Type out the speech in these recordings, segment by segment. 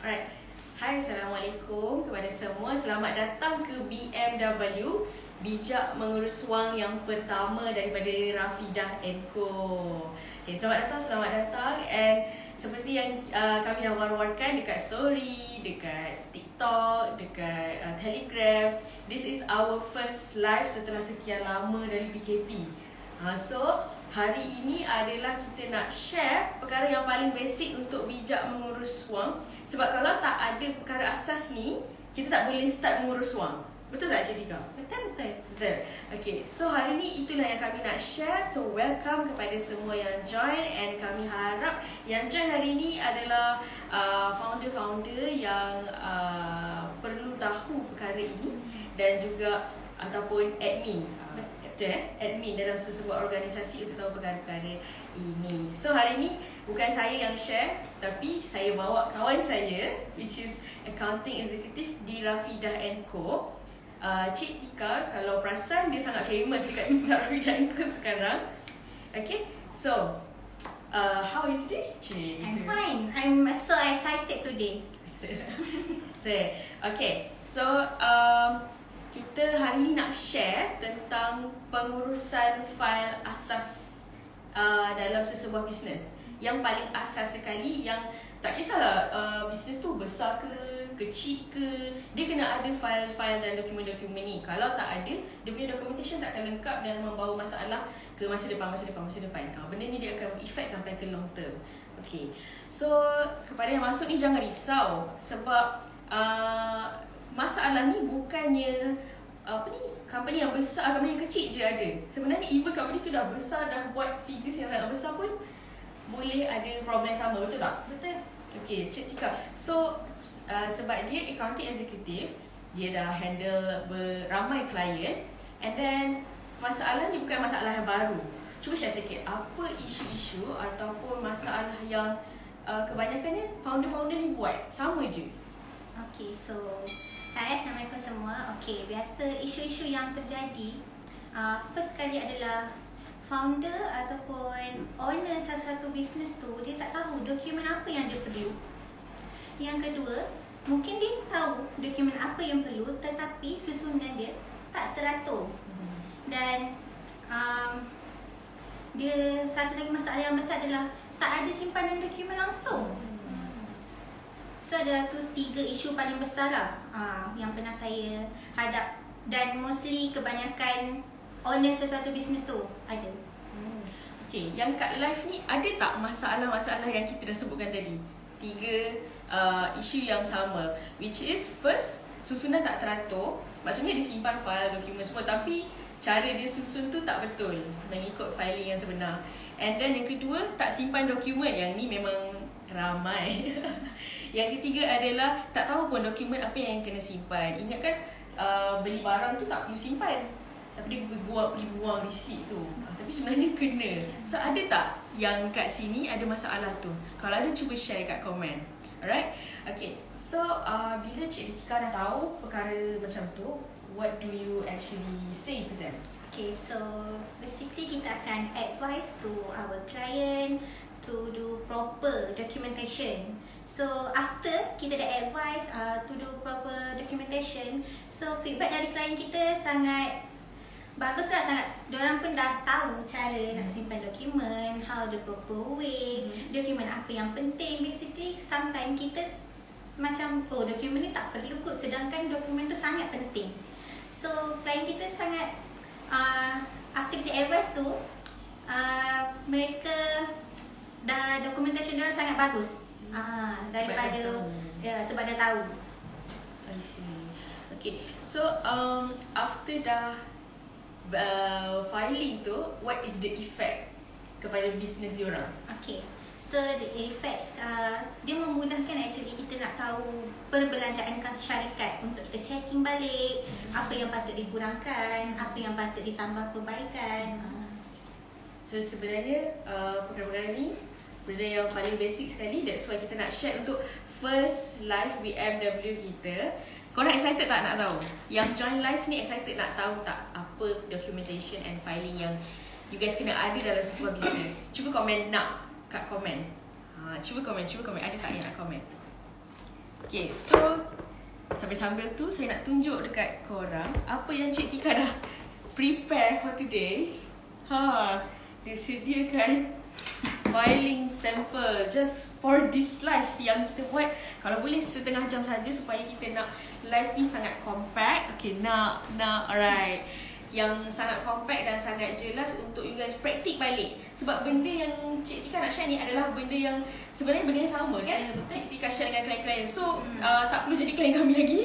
Alright. Hai, Assalamualaikum kepada semua. Selamat datang ke BMW, bijak mengurus wang yang pertama daripada Rafidah & Co. Okay, selamat datang. And seperti yang kami dah war-warkan dekat story, dekat TikTok, dekat Telegram, this is our first live setelah sekian lama dari PKP. So, hari ini adalah kita nak share perkara yang paling basic untuk bijak mengurus wang. Sebab kalau tak ada perkara asas ni, kita tak boleh start mengurus wang. Betul tak Cik Tika? Betul. Okay, so hari ni itulah yang kami nak share. So, welcome kepada semua yang join. And kami harap yang join hari ni adalah founder-founder yang perlu tahu perkara ini. Dan juga ataupun admin. Admin dalam sesebuah organisasi untuk tahu perkara-perkara ini. So hari ni bukan saya yang share, tapi saya bawa kawan saya, which is accounting executive di Rafidah & Co. Cik Tika, kalau perasan dia sangat famous dekat Rafidah & Co sekarang. Okay, so how are you today, Cik? I'm fine. I'm so excited today. Okay, so kita hari ni nak share tentang pengurusan fail asas dalam sesebuah bisnes. Yang paling asas sekali, yang tak kisahlah bisnes tu besar ke, kecil ke, dia kena ada file-file dan dokumen-dokumen ni. Kalau tak ada, dia punya documentation tak akan lengkap dan membawa masalah ke masa depan. Benda ni dia akan efek sampai ke long term. Okay, so kepada yang masuk ni jangan risau. Sebab masalah ni bukannya company yang besar, company yang kecil je ada. Sebenarnya even company tu dah besar, dah buat figures yang sangat besar pun boleh ada problem yang sama, betul tak? Betul. Okay, Cik Tika. So sebab dia accounting executive, dia dah handle beramai klien, and then masalah ni bukan masalah yang baru. Cuba share sikit, apa isu-isu ataupun masalah yang kebanyakannya founder-founder ni buat sama je? Okay, so hai, Assalamualaikum semua. Okay, biasa isu-isu yang terjadi, first kali adalah founder ataupun owner satu bisnes tu, dia tak tahu dokumen apa yang dia perlu. Yang kedua, mungkin dia tahu dokumen apa yang perlu, tetapi susunan dia tak teratur. Dan dia satu lagi masalah yang besar adalah tak ada simpanan dokumen langsung. So ada tu 3 isu paling besar lah yang pernah saya hadap. Dan mostly kebanyakan owner sesuatu bisnes tu ada. Okay, yang kat live ni ada tak masalah-masalah yang kita dah sebutkan tadi? 3 isu yang sama, which is first, susunan tak teratur. Maksudnya dia simpan file, dokumen semua, tapi cara dia susun tu tak betul mengikut filing yang sebenar. And then yang kedua, tak simpan dokumen. Yang ni memang ramai. Yang ketiga adalah tak tahu pun dokumen apa yang kena simpan. Ingatkan beli barang tu tak perlu simpan, tapi dia pergi buang receipt tu. Tapi sebenarnya kena. So ada tak yang kat sini ada masalah tu? Kalau ada, cuba share kat komen. Alright? Okay, so bila Cik Tika dah tahu perkara macam tu, what do you actually say to them? Okay, so basically kita akan advise to our client to do proper documentation. So after kita dah advise to do proper documentation, so feedback dari klien kita sangat baguslah, sangat. Diorang pun dah tahu cara nak simpan dokumen, how the proper way, dokumen apa yang penting. Basically sometimes kita macam dokumen ni tak perlu kot, sedangkan dokumen tu sangat penting. So klien kita sangat after kita advise tu, mereka dah documentation dia sangat bagus. Daripada sebab dah tahu. I see. Okay, so after dah filing tu, what is the effect kepada bisnes diorang? Okay, so the effects, dia memudahkan actually kita nak tahu perbelanjaan syarikat untuk kita checking balik apa yang patut dikurangkan, apa yang patut ditambah perbaikan. So sebenarnya perkara-perkara ni benda yang paling basic sekali. That's why kita nak share untuk first live BMW kita. Korang excited tak nak tahu? Yang join live ni excited nak tahu tak apa documentation and filing yang you guys kena ada dalam sesuatu bisnes? Cuba komen nak kat komen. Cuba komen. Ada tak yang nak komen? Okay, so sambil-sambil tu saya nak tunjuk dekat korang apa yang Cik Tika dah prepare for today. Dia sediakan filing sample just for this live yang kita buat. Kalau boleh setengah jam saja supaya kita nak live ni sangat compact. Okay, alright. Yang sangat compact dan sangat jelas untuk you guys praktik balik. Sebab benda yang Cik Tika nak share ni adalah benda yang sebenarnya benda yang sama kan? Cik Tika share dengan klien-klien. So, tak perlu jadi klien kami lagi.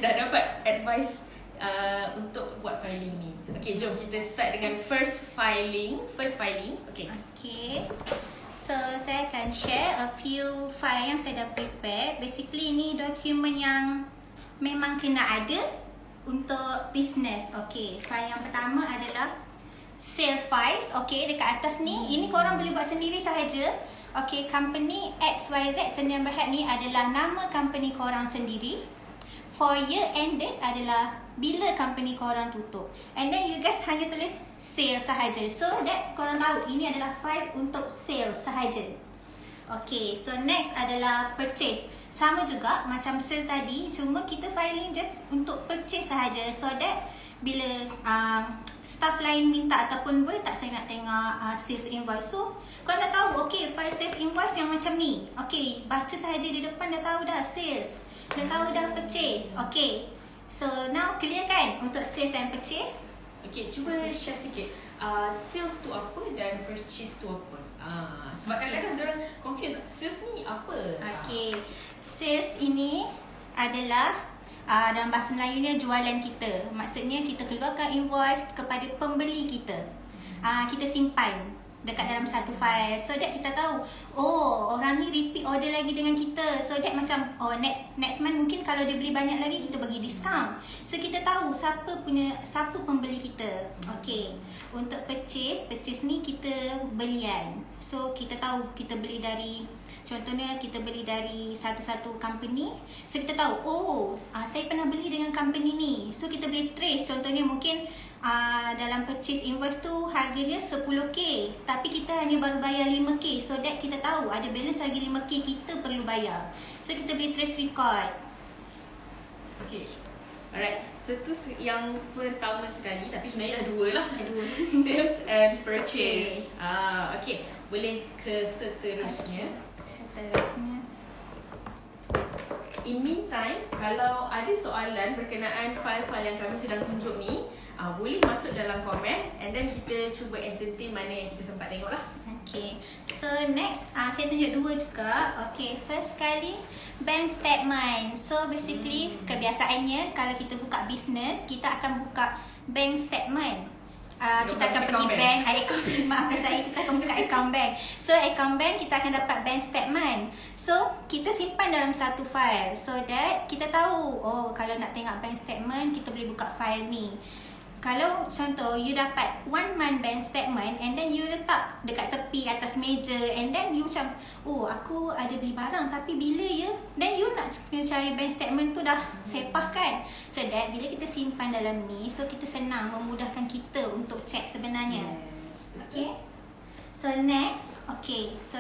Dah dapat advice untuk buat filing ni. Okay, jom kita start dengan first filing. Okay. So, saya akan share a few file yang saya dah prepare. Basically, ni dokumen yang memang kena ada untuk business. Okay, file yang pertama adalah sales files. Okay, dekat atas ni, ini korang boleh buat sendiri sahaja. Okay, company XYZ Sdn Bhd ni adalah nama company korang sendiri. For year ended adalah bila company korang tutup. And then you guys hanya tulis sales sahaja. So that korang tahu ini adalah file untuk sales sahaja. Okay, so next adalah purchase. Sama juga macam sale tadi, cuma kita filing just untuk purchase sahaja. So that bila staff lain minta ataupun boleh tak saya nak tengok sales invoice. So korang dah tahu, okay, file sales invoice yang macam ni. Okay, baca sahaja di depan dah tahu dah sales. Dah tahu dah purchase. Okay, so now clear kan untuk sales dan purchase? Okay, cuba share sikit. Sales tu apa dan purchase tu apa? Sebab kadang-kadang diorang confuse, sales ni apa? Okay, sales ini adalah dalam bahasa Melayunya jualan kita. Maksudnya kita keluarkan invoice kepada pembeli kita. Kita simpan dekat dalam satu file. So that kita tahu, oh, orang ni repeat order lagi dengan kita. So that macam, oh, next month mungkin kalau dia beli banyak lagi, kita bagi discount. So kita tahu siapa pembeli kita. Okay, untuk purchase ni kita belian. So kita tahu kita beli dari, contohnya kita beli dari satu-satu company. So kita tahu, oh, saya pernah beli dengan company ni. So kita boleh trace, contohnya mungkin dalam purchase invoice tu harganya 10k, tapi kita hanya baru bayar 5k. So that kita tahu ada balance lagi 5k kita perlu bayar. So kita boleh trace record. Okay, alright. So tu yang pertama sekali, tapi sebenarnya dah dua lah. Sales and purchase. Okay, boleh ke seterusnya. In meantime, kalau ada soalan berkenaan file-file yang kami sedang tunjuk ni, boleh masuk dalam komen and then kita cuba entertain mana yang kita sempat tengok lah. Okay, so next saya tunjuk dua juga. Okay, first sekali bank statement. So basically kebiasaannya kalau kita buka business, kita akan buka bank statement. Kita akan pergi bank, maafkan saya, kita akan buka account bank. So account bank kita akan dapat bank statement. So kita simpan dalam satu file so that kita tahu, oh, kalau nak tengok bank statement kita boleh buka file ni. Kalau contoh you dapat 1 month bank statement and then you letak dekat tepi atas meja and then you macam, oh, aku ada beli barang tapi bila ya, then you nak cari bank statement tu dah sepah kan. So that bila kita simpan dalam ni, so kita senang memudahkan kita untuk check sebenarnya. Okay, so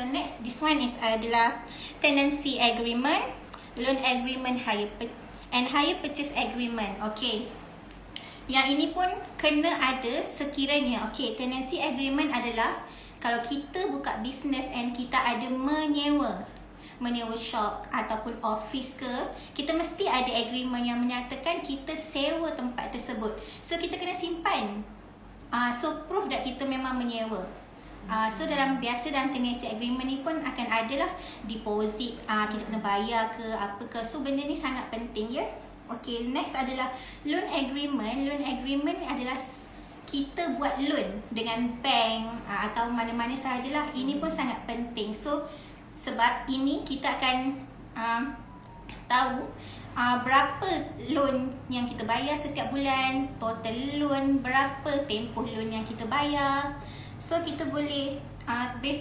next, this one is adalah tenancy agreement, loan agreement, hire purchase agreement. Okay, yang ini pun kena ada sekiranya. Okay, tenancy agreement adalah kalau kita buka business and kita ada menyewa shop ataupun office ke, kita mesti ada agreement yang menyatakan kita sewa tempat tersebut. So kita kena simpan. So proof that kita memang menyewa. So dalam tenancy agreement ni pun akan ada lah deposit, kita kena bayar ke apa ke. So benda ni sangat penting ya. Okay, next adalah loan agreement. Loan agreement adalah kita buat loan dengan bank atau mana-mana sahajalah. Ini pun sangat penting. So sebab ini kita akan tahu berapa loan yang kita bayar setiap bulan, total loan berapa, tempoh loan yang kita bayar. So kita boleh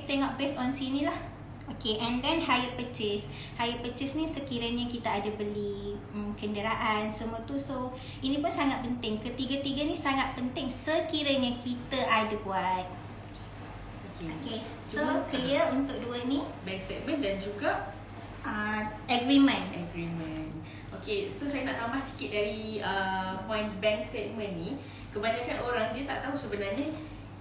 tengok based on sini lah. Okay, and then hire purchase. Hire purchase ni sekiranya kita ada beli kenderaan semua tu. So ini pun sangat penting. Ketiga-tiga ni sangat penting sekiranya kita ada buat. Okay, so clear untuk dua ni. Bank statement dan juga agreement. Okay, so saya nak tambah sikit dari point bank statement ni. Kebanyakan orang dia tak tahu sebenarnya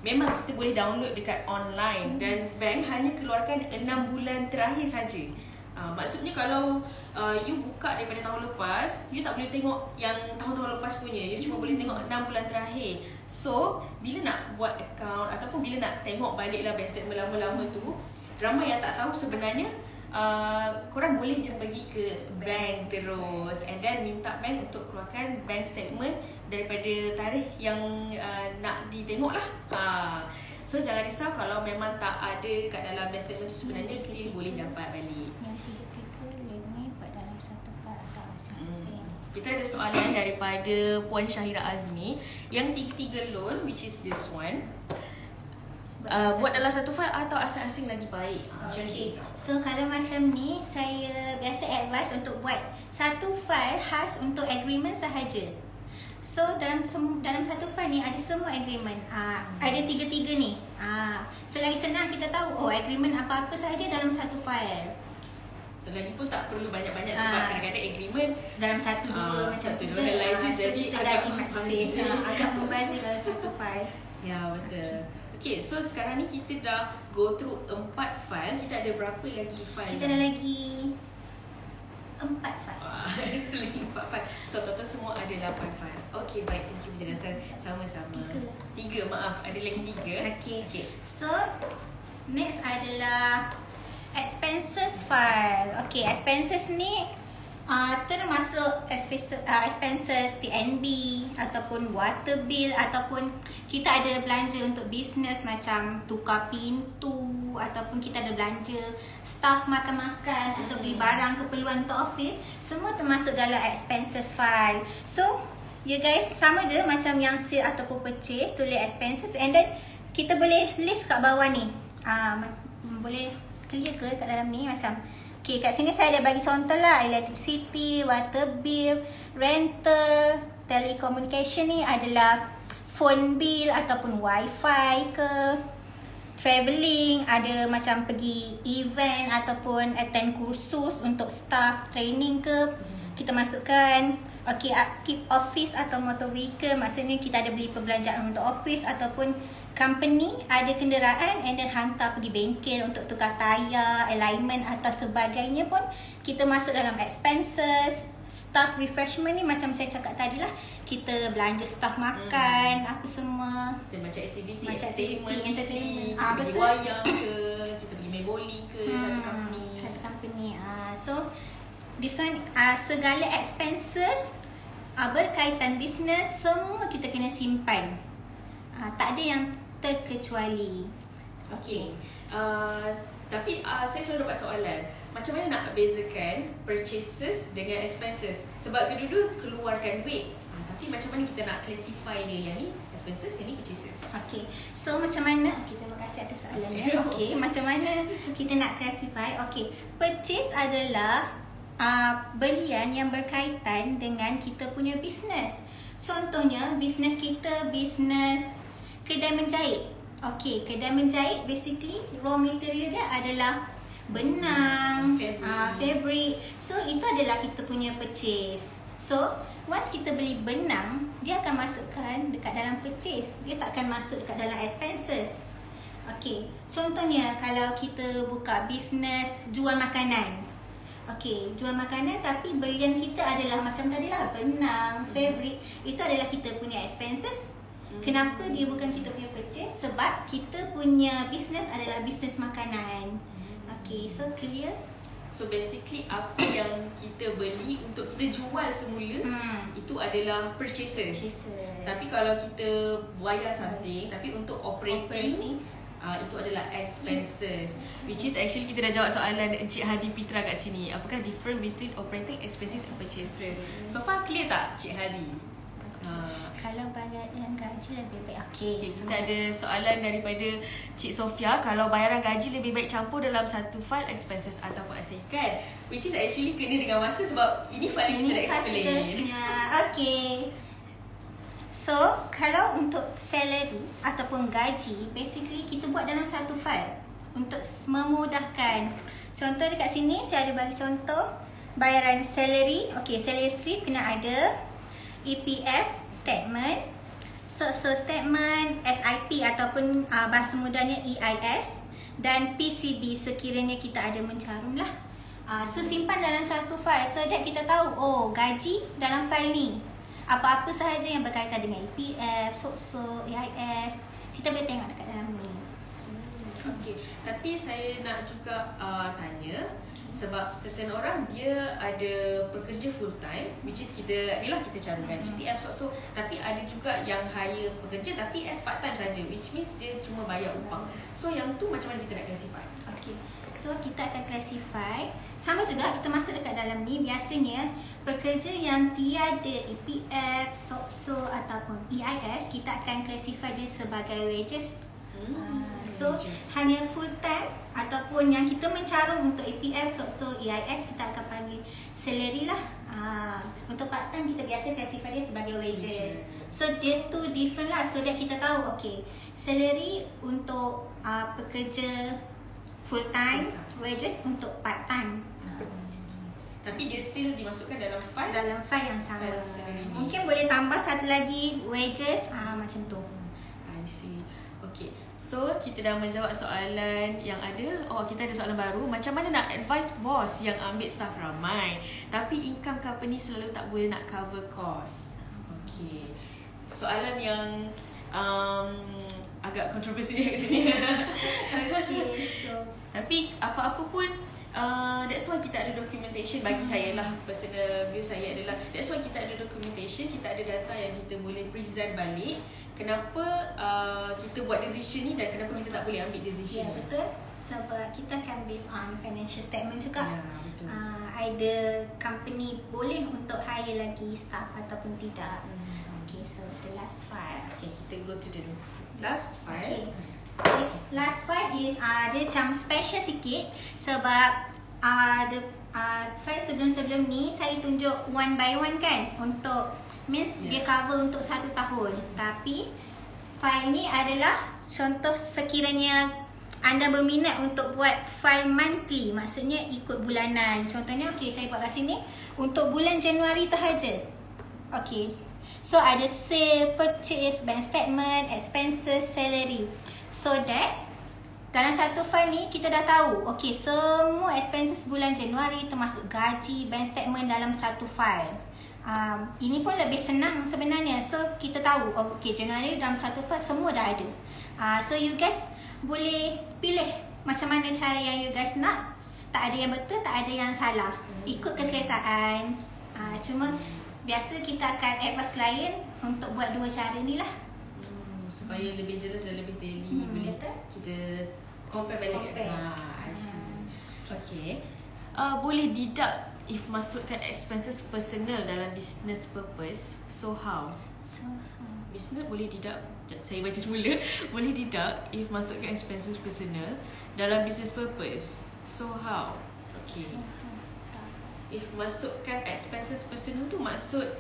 memang kita boleh download dekat online dan bank hanya keluarkan 6 bulan terakhir saja. Maksudnya kalau you buka daripada tahun lepas, you tak boleh tengok yang tahun-tahun lepas punya. You cuma boleh tengok 6 bulan terakhir. So, bila nak buat account ataupun bila nak tengok baliklah bank statement lama-lama tu, ramai yang tak tahu sebenarnya korang boleh je pergi ke bank terus and then minta bank untuk keluarkan bank statement daripada tarikh yang nak ditengok lah. So jangan risau kalau memang tak ada kat dalam bank statement tu, sebenarnya still boleh dapat balik. Yang tiga-tiga ni buat dalam satu file atau masing-masing. Kita ada soalan daripada Puan Syahira Azmi. Yang tiga-tiga loan, which is this one, buat dalam satu file atau asing-asing lagi baik? Okay. So kalau macam ni, saya biasa advise untuk buat satu file khas untuk agreement sahaja. So dalam satu file ni ada semua agreement. Ada tiga-tiga ni. So lagi senang kita tahu agreement apa-apa sahaja dalam satu file. So lagi pun tak perlu banyak-banyak sebab kadang-kadang agreement dalam satu dua macam tu je. Jadi agak space. Agak membazir kalau satu file. Ya, betul. Okay, so sekarang ni kita dah go through 4 file. Kita ada berapa lagi file? Kita ada lagi 4 file. Ada lagi 4 file. So total semua ada 8 file. Okay, baik. Thank you penjelasan. Sama-sama. 3, maaf. Ada lagi 3. Okay. So next adalah expenses file. Okay, expenses ni termasuk expenses TNB ataupun water bill ataupun kita ada belanja untuk bisnes macam tukar pintu ataupun kita ada belanja staff makan-makan atau beli barang keperluan untuk office, semua termasuk dalam expenses file. So you guys sama je macam yang sale ataupun purchase, tulis expenses and then kita boleh list kat bawah ni. Boleh clear ke kat dalam ni macam okay, kat sini saya ada bagi contoh lah, electricity, water bill, rental, telecommunication ni adalah phone bill ataupun wifi ke, travelling, ada macam pergi event ataupun attend kursus untuk staff training ke, kita masukkan. Okay, keep office atau motor vehicle, maksudnya kita ada beli perbelanjaan untuk office ataupun company ada kenderaan and then hantar pergi bengkel untuk tukar tayar, alignment atau sebagainya pun kita masuk dalam expenses. Staff refreshment ni macam saya cakap tadi lah, kita belanja staff makan apa semua. Macam aktiviti entertainment. Kita pergi wayang ke, kita pergi main bowling ke, satu company. So this one segala expenses berkaitan bisnes semua kita kena simpan. Tak ada yang terkecuali. Okay. Tapi saya selalu dapat soalan, macam mana nak bezakan purchases dengan expenses? Sebab kedua-dua keluarkan duit. Tapi macam mana kita nak classify dia? Yang ni expenses, yang ni purchases. Okay. So macam mana? Terima kasih atas soalannya. Okay. Macam mana kita nak classify? Okay. Purchase adalah belian yang berkaitan dengan kita punya bisnes. Contohnya bisnes kita, bisnes kedai menjahit. Okay, kedai menjahit basically raw material dia adalah benang, fabric. So itu adalah kita punya purchase. So once kita beli benang, dia akan masukkan dekat dalam purchase. Dia tak akan masuk dekat dalam expenses. Okay, contohnya kalau kita buka bisnes jual makanan. Okay, jual makanan tapi belian kita adalah macam tadi lah, benang, fabric. Itu adalah kita punya expenses. Kenapa dia bukan kita punya purchase? Sebab kita punya business adalah business makanan. Okay, so clear? So basically apa yang kita beli untuk kita jual semula itu adalah purchases. Tapi kalau kita bayar something tapi untuk operating itu adalah expenses. Which is actually kita dah jawab soalan Encik Hadi Pitra kat sini. Apakah different between operating expenses and purchases? So far clear tak Cik Hadi? Kalau bayaran gaji lebih baik. Okay, kita ada soalan daripada Cik Sofia. Kalau bayaran gaji lebih baik campur dalam satu file expenses ataupun asingkan? Which is actually kena dengan masa sebab ini file yang kita dah explain. Okay. So, kalau untuk salary ataupun gaji, basically kita buat dalam satu file. untuk memudahkan. Contoh dekat sini saya ada bagi contoh bayaran salary. Okey, salary slip kena ada, EPF statement, social statement, SIP ataupun bahasa mudahnya EIS, dan PCB sekiranya kita ada mencarum lah. So simpan dalam satu file so that kita tahu, oh gaji dalam file ni. Apa-apa sahaja yang berkaitan dengan EPF, SOCSO, EIS, kita boleh tengok dekat dalam ni. Okey, tapi saya nak juga tanya, sebab certain orang dia ada pekerja full time, which is kita carungkan EPF, SOCSO, tapi ada juga yang hire pekerja tapi as part time saja, which means dia cuma bayar upah. So yang tu macam mana kita nak classify? Okey. So kita akan classify sama juga, kita masuk dekat dalam ni. Biasanya pekerja yang tiada EPF, SOCSO ataupun EIS, kita akan classify dia sebagai wages. So hanya full time ataupun yang kita mencarum untuk EPF, SOCSO, EIS, kita akan panggil salary lah. Untuk part time kita biasa classify dia sebagai wages. So dia tu different lah, so that kita tahu, okay, salary untuk pekerja full time, wages untuk part time. Tapi dia still dimasukkan dalam file? Dalam file yang sama. File mungkin boleh tambah satu lagi wages, macam tu. I see. Okay, so kita dah menjawab soalan yang ada. Oh, kita ada soalan baru. Macam mana nak advise bos yang ambil staff ramai tapi income company selalu tak boleh nak cover cost? Okay, soalan yang agak kontroversi kat sini. Okay, so tapi apa-apa pun, that's why kita ada documentation. Bagi saya lah, personal view saya adalah, that's why kita ada documentation, kita ada data yang kita boleh present balik. Kenapa kita buat decision ni dan kenapa kita tak boleh ambil decision ni? betul. Sebab kita akan based on financial statement juga. Betul. Either company boleh untuk hire lagi staff ataupun tidak. Okay, so the last file. Okay, kita go to the last file. Okay. This last file is dia macam special sikit sebab file sebelum-sebelum ni saya tunjuk one by one kan, untuk means dia cover untuk 1 tahun. Tapi file ni adalah contoh sekiranya anda berminat untuk buat file monthly, maksudnya ikut bulanan. Contohnya, okay, saya buat kat sini untuk bulan Januari sahaja. Okay, so ada sale, purchase, bank statement, expenses, salary. So that dalam satu file ni kita dah tahu, okay, semua expenses bulan Januari termasuk gaji, bank statement dalam satu file. Ini pun lebih senang sebenarnya. So kita tahu, okay, Januari dalam satu file semua dah ada. So you guys boleh pilih macam mana cara yang you guys nak. Tak ada yang betul, tak ada yang salah. Ikut keselesaan. Cuma biasa kita akan advise klien untuk buat dua cara ni lah. Supaya lebih jelas dan lebih tally. Boleh betul. kita compare balik. I see. Okay. Boleh deduct if masukkan expenses personal dalam business purpose. So how? Business boleh deduct. Saya baca semula. Boleh deduct if masukkan expenses personal dalam business purpose. So how? Okay. If masukkan expenses personal tu maksud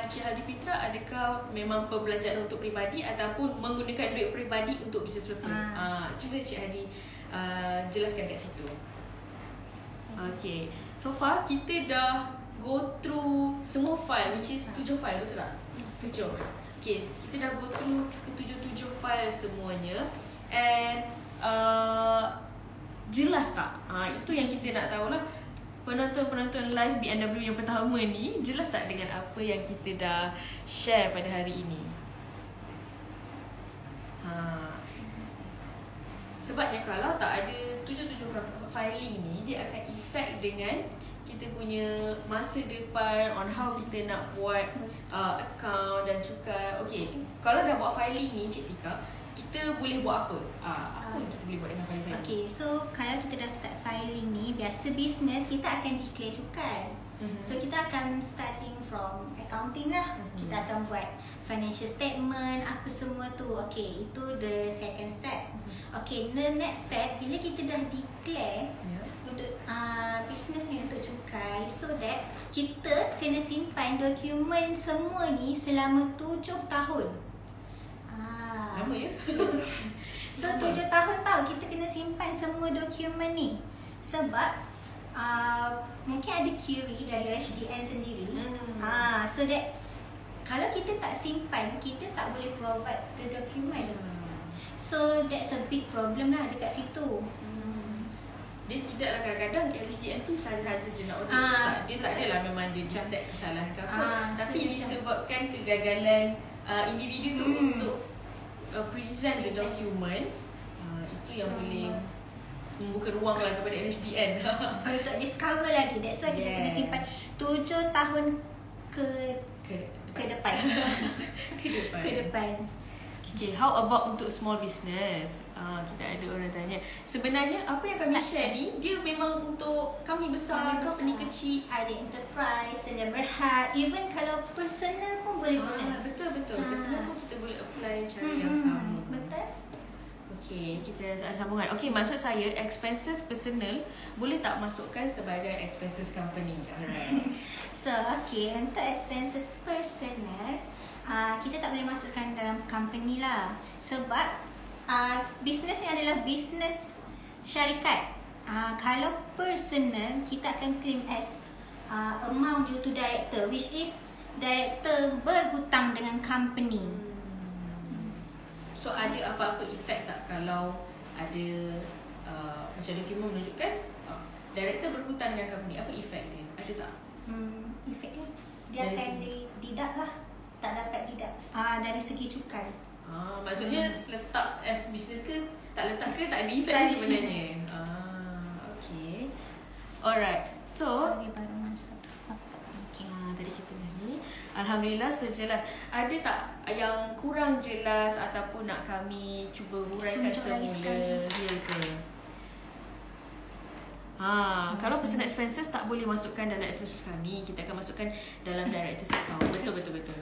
Cik Hadi Fitra, adakah memang perbelanjaan untuk peribadi ataupun menggunakan duit peribadi untuk business purpose? Cuba Cik Hadi jelaskan kat situ. Okay, so far kita dah go through semua file, which is 7 file, betul tak? 7. Okay, kita dah go through ke 7 file semuanya. And jelas tak? Itu yang kita nak tahu lah. Penonton-penonton live B&W yang pertama ni, jelas tak dengan apa yang kita dah share pada hari ini? Sebabnya kalau tak ada 7 filing ni, dia akan effect dengan kita punya masa depan on how kita nak buat account dan cukai. Okay, kalau dah buat filing ni Cik Tika, kita boleh buat apa? Apa yang kita boleh buat dengan filing? Okay, so kalau kita dah start filing ni, biasa business kita akan declare cukai. So kita akan starting from accounting lah. Kita akan buat financial statement, apa semua tu. Okay, itu the second step. Okay, the next step, bila kita dah declare untuk business ni untuk cukai, so that kita kena simpan dokumen semua ni selama 7 tahun. Lama ya? So 7 tahun tau kita kena simpan semua dokumen ni. Sebab mungkin ada query dari HDN sendiri. So that kalau kita tak simpan, kita tak boleh provide the document. So that's a big problem lah dekat situ. Dia tidaklah kadang-kadang HDN tu saja-saja je nak order dia tak adalah memang dia detect kesalahan ke apa. Tapi disebabkan kegagalan individu tu untuk present the documents, itu yang boleh membuka ruang lah kepada HDN untuk discover lagi. That's why kita kena simpan 7 tahun ke depan. ke depan. Okay, how about untuk small business? Kita ada orang tanya. Sebenarnya apa yang kami share ni, dia memang untuk kami besar, company kecil. Ada enterprise, ada berhad. Even kalau personal pun boleh guna. Betul. Personal pun kita boleh apply cara yang sama. Betul. Okay, kita sambungan. Okay, maksud saya expenses personal boleh tak masukkan sebagai expenses company? Alright. So, okay, untuk expenses personal, kita tak boleh masukkan dalam company lah. Sebab business ni adalah business syarikat. Kalau personal, kita akan claim as amount due to director, which is director berhutang dengan company. So ada apa-apa efek tak kalau ada macam dokumen menunjukkan director berhutang dengan company? Apa efek dia? Ada tak? Efek dia akan dididak lah. Tak dapat didak dari segi cukai. Maksudnya letak as business ke tak letak ke tak ada efek sebenarnya. Okay. Alright. So Sorry, baru masuk. Okay. Tadi kita ni alhamdulillah sejelas. Ada tak yang kurang jelas ataupun nak kami cuba huraikan semula? Ya ke? Kalau personal expenses tak boleh masukkan dalam expenses kami, kita akan masukkan dalam director's account. Betul.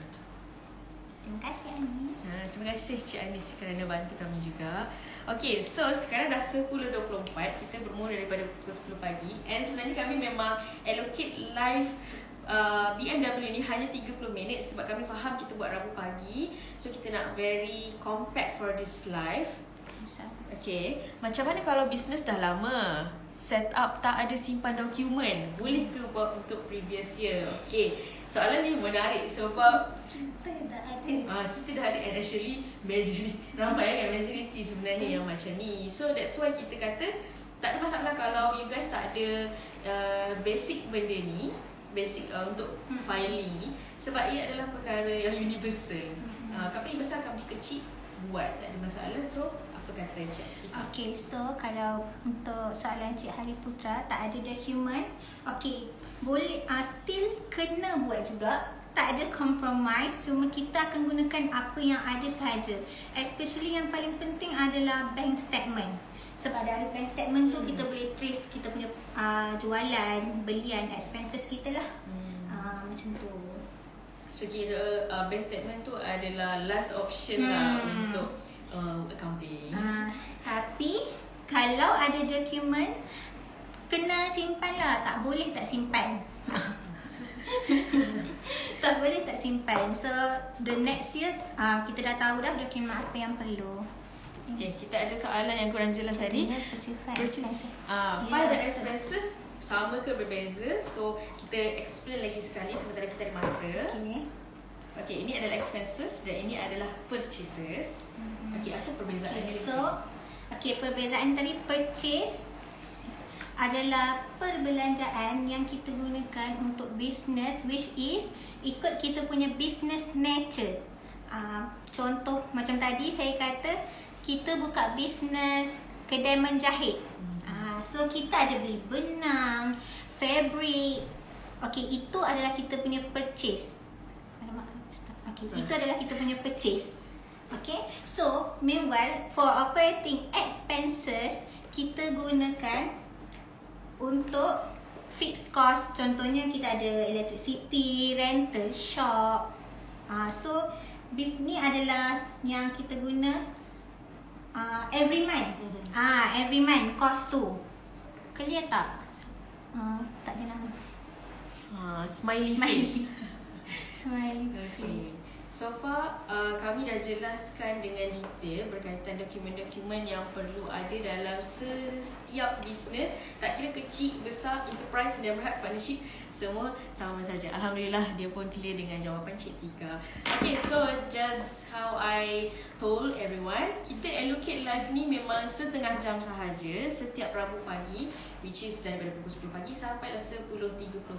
Terima kasih Anis. Terima kasih Cik Anis kerana bantu kami juga. Okay, so sekarang dah 10.24. Kita bermula daripada pukul 10 pagi. And sebenarnya kami memang allocate live BMW ni hanya 30 minit sebab kami faham kita buat Rabu pagi. So kita nak very compact for this live. Okay, macam mana kalau bisnes dah lama set up tak ada simpan dokumen, boleh ke buat untuk previous year? Okay, soalan ni menarik sebab kita dah ada. Kita dah ada, and actually majority, ramai kan majority sebenarnya yang macam ni. So that's why kita kata tak ada masalah kalau you guys tak ada basic benda ni, basic untuk filing ni, sebab ia adalah perkara yang universal. Company besar, company kecil buat, tak ada masalah. So apa kata Cik? Okay, so kalau untuk soalan Cik Hari Putra tak ada dokumen, okay, boleh still kena buat juga. Tak ada compromise, cuma kita akan gunakan apa yang ada sahaja. Especially yang paling penting adalah bank statement. Sebab dari bank statement tu kita boleh trace kita punya jualan, belian, expenses kita lah. Macam tu. So kira bank statement tu adalah last option lah untuk accounting. Tapi kalau ada dokumen, kena simpan lah. Tak boleh tak simpan. Tak boleh tak simpan. So the next year kita dah tahu dah dokumen apa yang perlu. Okay, kita ada soalan yang kurang jelas tadi. File dan expenses sama ke berbeza? So kita explain lagi sekali sementara kita ada masa. Okay, ini adalah expenses dan ini adalah purchases. Okay, apa perbezaannya? Perbezaan tadi purchase adalah perbelanjaan yang kita gunakan untuk business, which is ikut kita punya business nature. Contoh macam tadi saya kata kita buka business kedai menjahit. So kita ada beli benang, fabric. Okay, itu adalah kita punya purchase. Itu adalah kita punya purchase. Okay, so meanwhile for operating expenses kita gunakan untuk fixed cost. Contohnya kita ada electricity, rental shop. So ni adalah yang kita guna every month. Every month cost tu. Clear tak? Tak ada nama. Smiley face. Smiley Okay. So far, kami dah jelaskan dengan detail berkaitan dokumen-dokumen yang perlu ada dalam setiap bisnes. Tak kira kecil, besar, enterprise, neighborhood, partnership, semua sama saja. Alhamdulillah, dia pun clear dengan jawapan Cik Tika. Okay, so just how I told everyone, kita allocate live ni memang setengah jam sahaja setiap Rabu pagi, which is daripada pukul 10 pagi sampai 10.30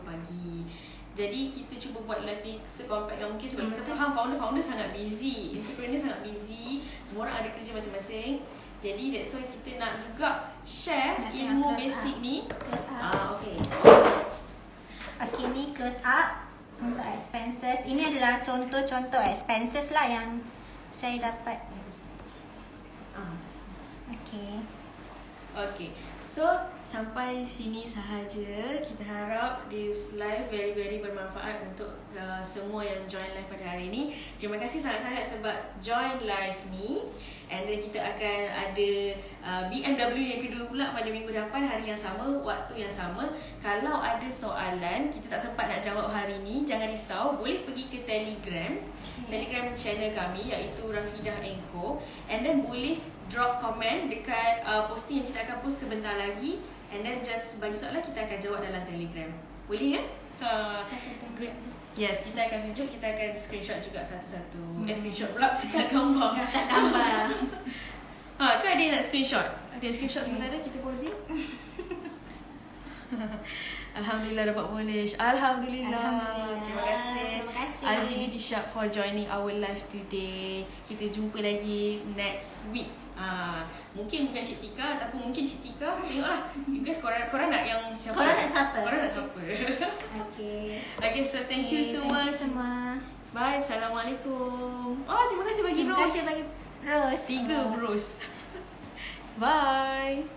pagi. Jadi kita cuba buat live ni sekompak yang mungkin sebab kita faham founder sangat busy, entrepreneur sangat busy, semua orang ada kerja masing-masing. Jadi that's why kita nak juga share ilmu basic ni. Okay. Okay, ni close up untuk expenses. Ini adalah contoh-contoh expenses lah yang saya dapat. Okay, so sampai sini sahaja. Kita harap this live very bermanfaat untuk semua yang join live pada hari ini. Terima kasih sangat-sangat sebab join live ni. And then kita akan ada BMW yang kedua pula pada minggu depan, hari yang sama, waktu yang sama. Kalau ada soalan kita tak sempat nak jawab hari ni, jangan risau, boleh pergi ke Telegram channel kami iaitu Rafidah & Co. And then boleh drop komen dekat posting yang kita akan post sebentar lagi. And then just bagi soalan, kita akan jawab dalam Telegram. Boleh kan? Good. Yes, kita akan tunjuk, kita akan screenshot juga satu-satu. Screenshot pula, tak gambar. Tak gambar. Kan ada yang nak screenshot? Ada yang screenshot sebentar kita posing. Alhamdulillah dapat polish. Alhamdulillah. Terima kasih Azim Beauty Shop for joining our live today. Kita jumpa lagi next week. Mungkin bukan Cik Tika, tapi mungkin Cik Tika. Tengoklah. You guys korang nak yang siapa? Korang nak siapa? Okay, so thank you semua. Bye. Assalamualaikum. Terima kasih bagi rose. 3 bros. Bye.